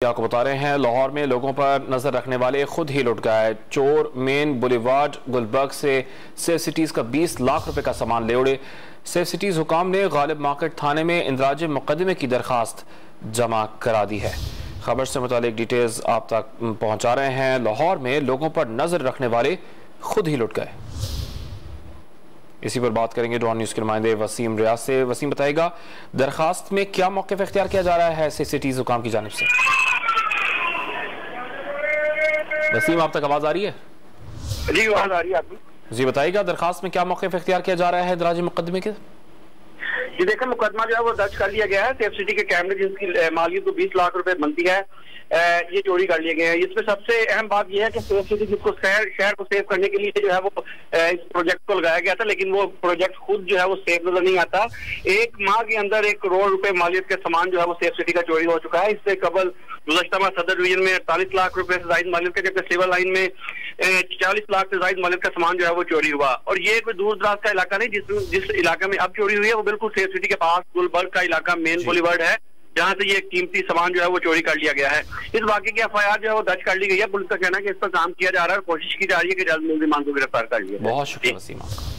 आपको बता रहे हैं लाहौर में लोगों पर नजर रखने वाले खुद ही लुट गए। चोर मेन बुलेवार्ड गुलबर्ग से सेफ सिटीज का 20 लाख रुपए का सामान ले उड़े। सेफ सिटीज हुकाम ने गालिब मार्केट थाने में इंदराज मुकदमे की दरखास्त जमा करा दी है। खबर से मुतालिक डिटेल्स आप तक पहुंचा रहे हैं। लाहौर में लोगों पर नजर रखने वाले खुद ही लुट गए। इसी पर बात करेंगे डॉन न्यूज के नुमाइंदे वसीम रियाज से। वसीम बताएगा, दरखास्त में क्या मौक़िफ़ इख्तियार किया जा रहा है सेफ सिटीज हुकाम की जानिब से? वसीम, आप तक आवाज आ रही है? जी, आवाज आ रही है आपकी। जी बताइएगा, दरखास्त में क्या मौक़िफ़ इख्तियार किया जा रहा है इंदराज मुकदमे के? जी देखिए, मुकदमा जो है वो दर्ज कर लिया गया है। सेफ सिटी के कैमरे जिसकी मालियत को 20 लाख रुपए बनती है, ये चोरी कर लिए गए हैं। इसमें सबसे अहम बात यह है कि सेफ सिटी जिसको शहर को सेव करने के लिए जो है वो इस प्रोजेक्ट को लगाया गया था, लेकिन वो प्रोजेक्ट खुद जो है वो सेफ नजर नहीं आता। 1 माह के अंदर 1 करोड़ रुपए मालियत के सामान जो है वो सेफ सिटी का चोरी हो चुका है। इससे कबल गुज़श्ता माह सदर डिवीजन में 48 लाख रुपए से जायद मालियत का, जबकि सिविल लाइन में 40 लाख से जायद मालियत का सामान जो है वो चोरी हुआ। और ये कोई दूर दराज का इलाका नहीं, जिस इलाके में अब चोरी हुई है वो बिल्कुल सेफ सिटी के पास गुलबर्ग का इलाका मेन बुलेवार्ड है, जहाँ से ये कीमती सामान जो है वो चोरी कर लिया गया है। इस वाक़े की FIR जो है वो दर्ज कर ली गई है। पुलिस का कहना है कि इस पर काम किया जा रहा है और कोशिश की जा रही है कि जल्द मुलजिमान को गिरफ्तार कर लिया। बहुत शुक्रिया वसीम आपका।